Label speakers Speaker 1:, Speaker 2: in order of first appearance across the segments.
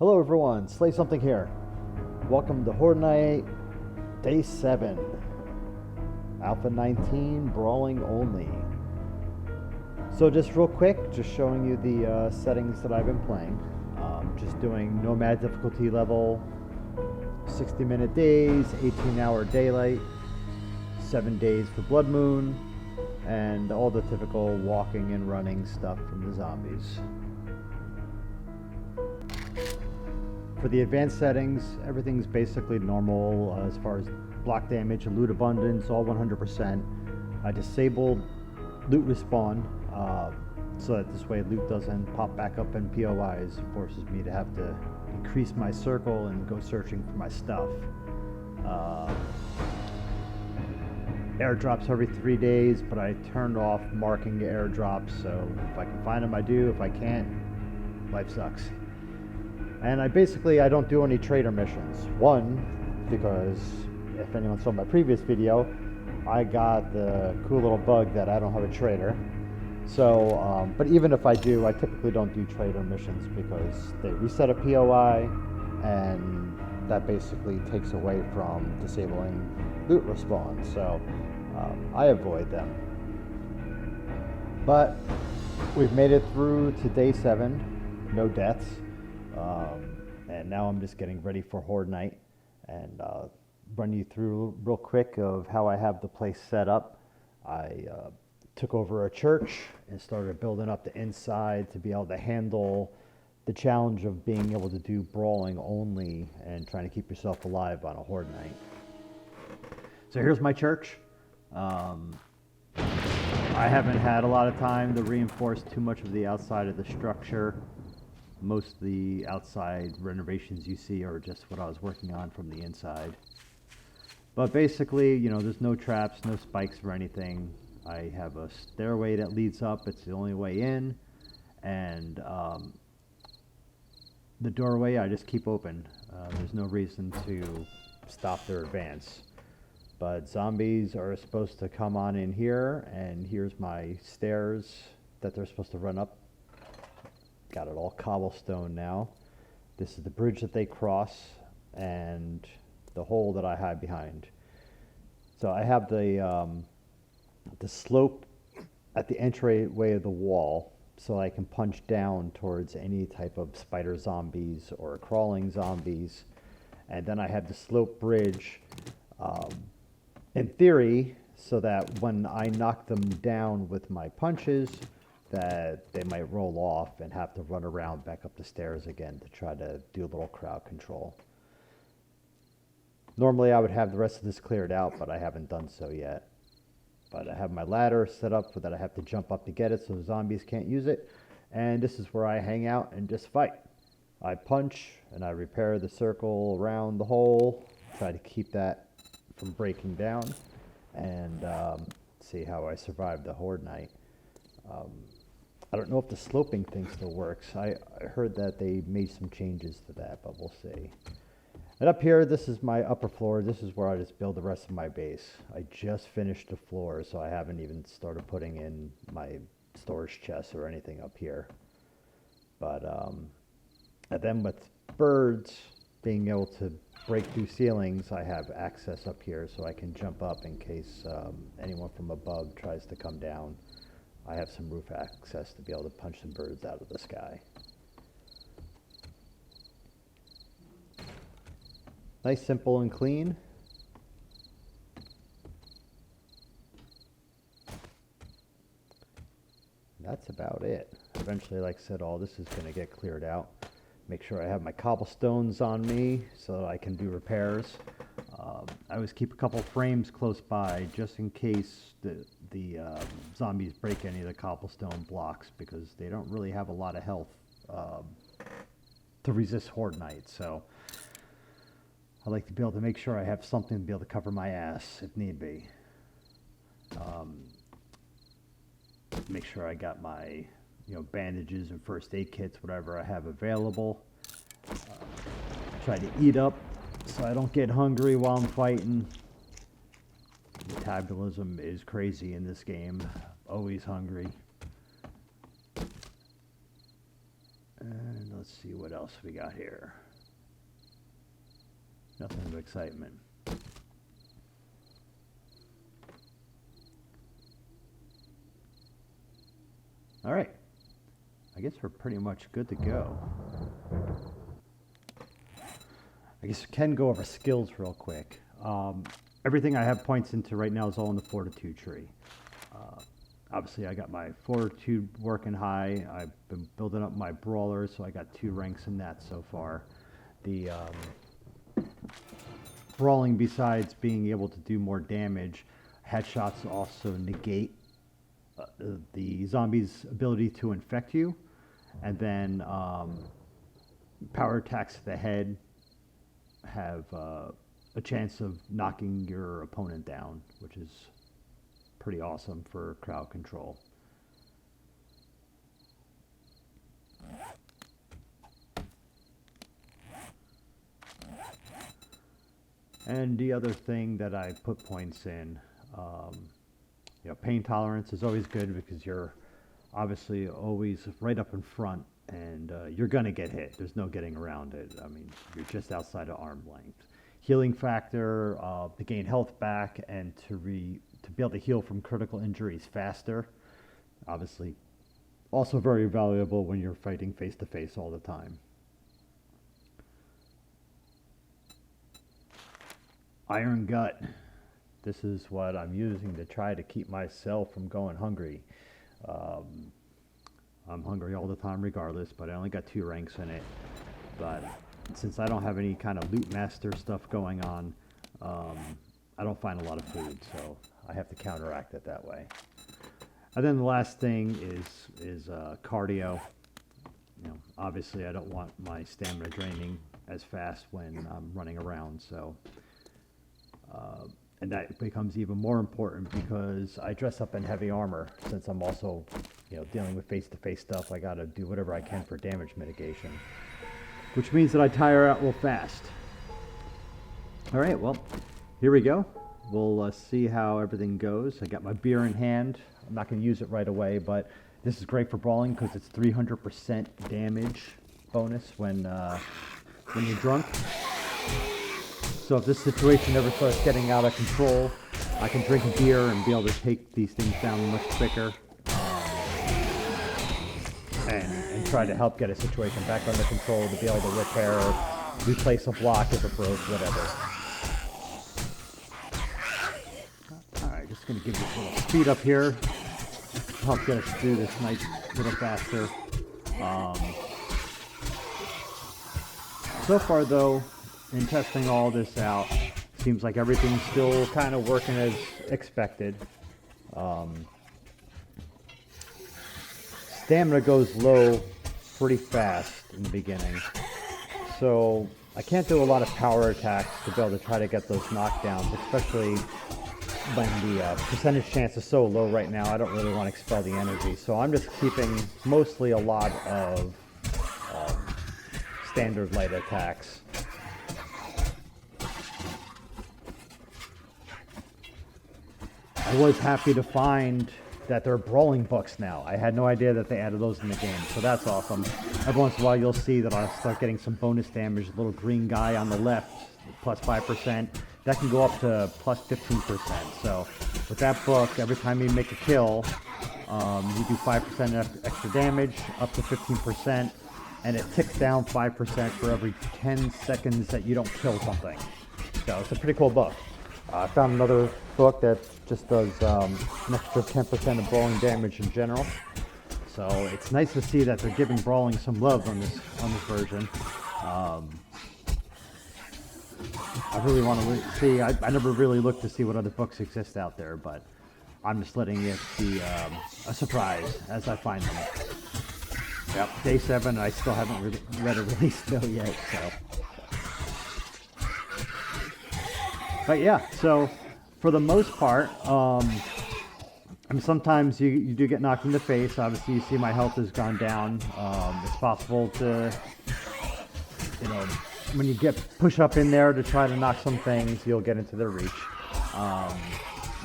Speaker 1: Hello everyone, Slay Something here. Welcome to Horde Night, Day 7. Alpha 19, Brawling only. So just real quick, just showing you the settings that I've been playing. Just doing Nomad difficulty level, 60-minute days, 18-hour daylight, 7 days for Blood Moon, and all the typical walking and running stuff from the zombies. For the advanced settings, everything's basically normal as far as block damage and loot abundance, all 100%. I disabled loot respawn so that this way loot doesn't pop back up in POIs. It forces me to have to increase my circle and go searching for my stuff. Airdrops every 3 days, but I turned off marking airdrops, so if I can find them I do, if I can't, life sucks. And I don't do any trader missions. One, because if anyone saw my previous video, I got the cool little bug that I don't have a trader. So, but even if I do, I typically don't do trader missions because they reset a POI, and that basically takes away from disabling loot respawn. So, I avoid them. But we've made it through to day 7, no deaths. And now I'm just getting ready for Horde Night, and run you through real quick of how I have the place set up. I took over a church and started building up the inside to be able to handle the challenge of being able to do brawling only and trying to keep yourself alive on a Horde Night. So here's my church. I haven't had a lot of time to reinforce too much of the outside of the structure. Most of the outside renovations you see are just what I was working on from the inside. But basically, you know, there's no traps, no spikes or anything. I have a stairway that leads up. It's the only way in. And the doorway I just keep open. There's no reason to stop their advance. But zombies are supposed to come on in here, and here's my stairs that they're supposed to run up. Got it all cobblestone now. This is the bridge that they cross and the hole that I hide behind. So I have the slope at the entryway of the wall, so I can punch down towards any type of spider zombies or crawling zombies. And then I have the slope bridge in theory so that when I knock them down with my punches, that they might roll off and have to run around back up the stairs again to try to do a little crowd control. Normally I would have the rest of this cleared out, but I haven't done so yet. But I have my ladder set up so that I have to jump up to get it so the zombies can't use it. And this is where I hang out and just fight. I punch and I repair the circle around the hole, try to keep that from breaking down, and see how I survive the Horde Night. I don't know if the sloping thing still works. I heard that they made some changes to that, but we'll see. And up here, this is my upper floor. This is where I just build the rest of my base. I just finished the floor, so I haven't even started putting in my storage chests or anything up here. But and then with birds being able to break through ceilings, I have access up here so I can jump up in case anyone from above tries to come down. I have some roof access to be able to punch some birds out of the sky. Nice, simple, and clean. That's about it. Eventually, like I said, all this is going to get cleared out. Make sure I have my cobblestones on me so that I can do repairs. I always keep a couple frames close by just in case the zombies break any of the cobblestone blocks, because they don't really have a lot of health to resist Horde Night. So I like to be able to make sure I have something to be able to cover my ass if need be. Make sure I got my bandages and first aid kits, whatever I have available. Try to eat up so I don't get hungry while I'm fighting. Metabolism is crazy in this game. Always hungry. And let's see what else we got here. Nothing of excitement. All right. I guess we're pretty much good to go. I guess we can go over skills real quick. Everything I have points into right now is all in the fortitude tree. Obviously, I got my fortitude working high. I've been building up my brawler, so I got 2 ranks in that so far. The brawling, besides being able to do more damage, headshots also negate the zombie's ability to infect you, and then power attacks to the head have a chance of knocking your opponent down, which is pretty awesome for crowd control. And the other thing that I put points in, you know, pain tolerance is always good because you're obviously always right up in front, and you're going to get hit. There's no getting around it. I mean, you're just outside of arm length. Healing factor, to gain health back and to be able to heal from critical injuries faster. Obviously, also very valuable when you're fighting face to face all the time. Iron Gut. This is what I'm using to try to keep myself from going hungry. I'm hungry all the time regardless, but I only got 2 ranks in it. But since I don't have any kind of loot master stuff going on, I don't find a lot of food, so I have to counteract it that way. And then the last thing is cardio. You know, obviously I don't want my stamina draining as fast when I'm running around, so and that becomes even more important because I dress up in heavy armor. Since I'm also, you know, dealing with face-to-face stuff, I gotta do whatever I can for damage mitigation, which means that I tire out real fast. All right, well, here we go. We'll see how everything goes. I got my beer in hand. I'm not gonna use it right away, but this is great for brawling because it's 300% damage bonus when you're drunk. So if this situation ever starts getting out of control, I can drink a beer and be able to take these things down much quicker, and try to help get a situation back under control to be able to repair, replace a block if it broke, whatever. Alright, just going to give this a little speed up here to help get us through this night a little faster. So far though, in testing all this out, seems like everything's still kind of working as expected. Stamina goes low pretty fast in the beginning, so I can't do a lot of power attacks to be able to try to get those knockdowns, especially when the percentage chance is so low right now. I don't really want to expel the energy, so I'm just keeping mostly a lot of standard light attacks. I was happy to find that there are brawling books now. I had no idea that they added those in the game, so that's awesome. Every once in a while you'll see that I'll start getting some bonus damage. The little green guy on the left, plus 5%. That can go up to plus 15%. So with that book, every time you make a kill, you do 5% extra damage, up to 15%, and it ticks down 5% for every 10 seconds that you don't kill something. So it's a pretty cool book. I found another book that just does an extra 10% of brawling damage in general. So it's nice to see that they're giving brawling some love on this version. I really want to see. I never really looked to see what other books exist out there, but I'm just letting it be a surprise as I find them. Yep, day 7. I still haven't read a release though yet. So. But yeah, so for the most part, I mean, sometimes you do get knocked in the face. Obviously, you see my health has gone down. It's possible to, you know, when you push up in there to try to knock some things, you'll get into their reach.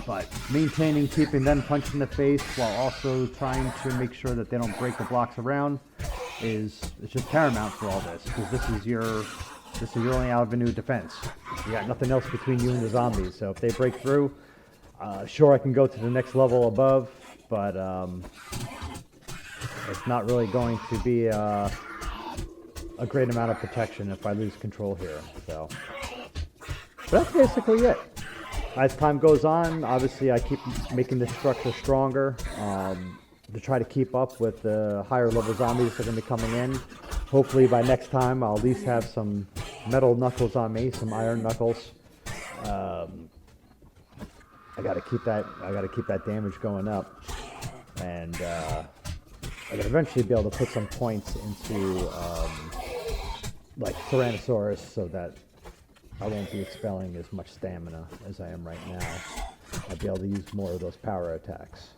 Speaker 1: But maintaining, keeping them punched in the face while also trying to make sure that they don't break the blocks around is just paramount for all this, because this is your only avenue of defense. You got nothing else between you and the zombies. So if they break through, sure, I can go to the next level above, but it's not really going to be a great amount of protection if I lose control here. So that's basically it. As time goes on, obviously I keep making the structure stronger to try to keep up with the higher level zombies that are going to be coming in. Hopefully by next time I'll at least have some metal knuckles on me, some iron knuckles. I got to keep that damage going up, and I can eventually be able to put some points into like Tyrannosaurus, so that I won't be expelling as much stamina as I am right now. I'll be able to use more of those power attacks.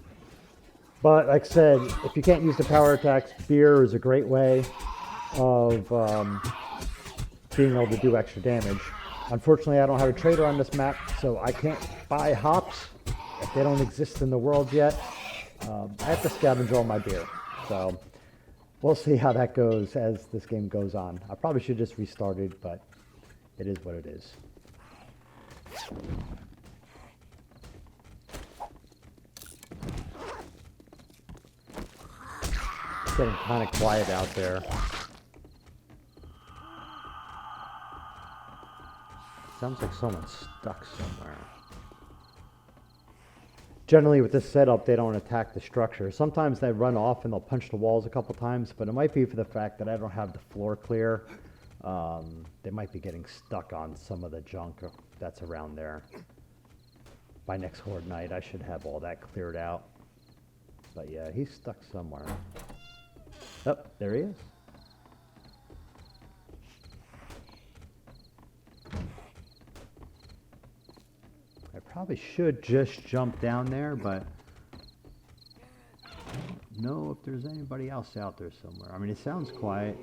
Speaker 1: But like I said, if you can't use the power attacks, beer is a great way of being able to do extra damage. Unfortunately, I don't have a trader on this map, so I can't buy hops if they don't exist in the world yet. I have to scavenge all my beer. So we'll see how that goes as this game goes on. I probably should just restarted, but it is what it is. It's getting kind of quiet out there. Sounds like someone's stuck somewhere. Generally with this setup, they don't attack the structure. Sometimes they run off and they'll punch the walls a couple times, but it might be for the fact that I don't have the floor clear. They might be getting stuck on some of the junk that's around there. By next horde night, I should have all that cleared out. But yeah, he's stuck somewhere. Oh, there he is. I probably should just jump down there, but I don't know if there's anybody else out there somewhere. I mean, it sounds quiet.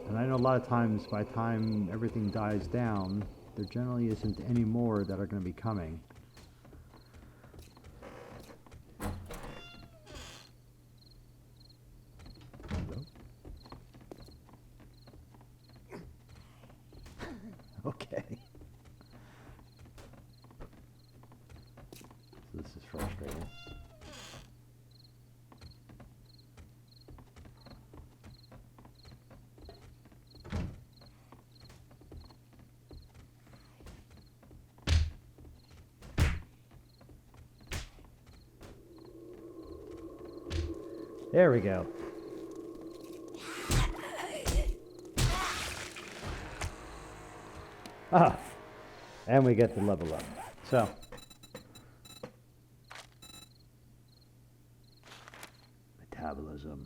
Speaker 1: And I know a lot of times, by the time everything dies down, there generally isn't any more that are going to be coming. Hello? Okay. So this is frustrating. There we go. Ah, and we get the level up. So, metabolism.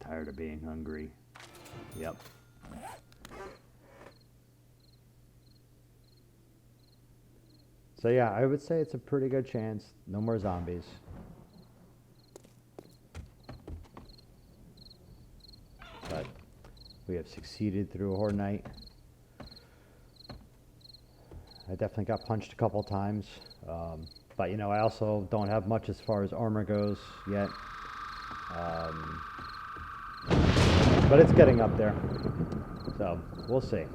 Speaker 1: Tired of being hungry. Yep. So yeah, I would say it's a pretty good chance. No more zombies. But we have succeeded through a horde night. I definitely got punched a couple times, but you know, I also don't have much as far as armor goes yet. But it's getting up there, so we'll see.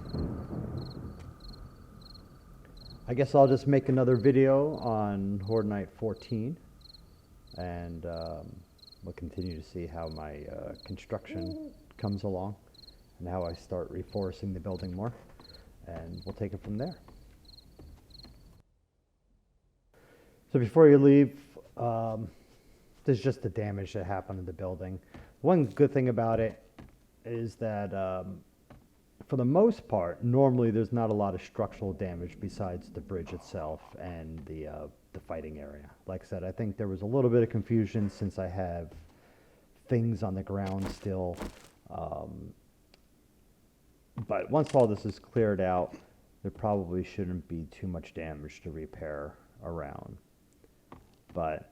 Speaker 1: I guess I'll just make another video on Horde Night 14, and we'll continue to see how my construction comes along and how I start reforesting the building more, and we'll take it from there. So before you leave, there's just the damage that happened to the building. One good thing about it is that for the most part, normally there's not a lot of structural damage besides the bridge itself and the fighting area. Like I said, I think there was a little bit of confusion since I have things on the ground still. But once all this is cleared out, there probably shouldn't be too much damage to repair around. But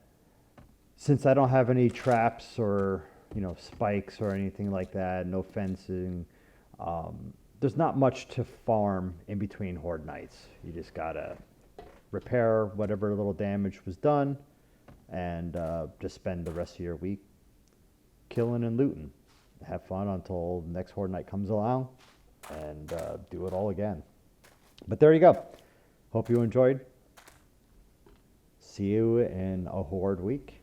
Speaker 1: since I don't have any traps or, you know, spikes or anything like that, no fencing, there's not much to farm in between horde nights. You just gotta repair whatever little damage was done and just spend the rest of your week killing and looting. Have fun until the next horde night comes along, and do it all again. But there you go. Hope you enjoyed. See you in a horde week.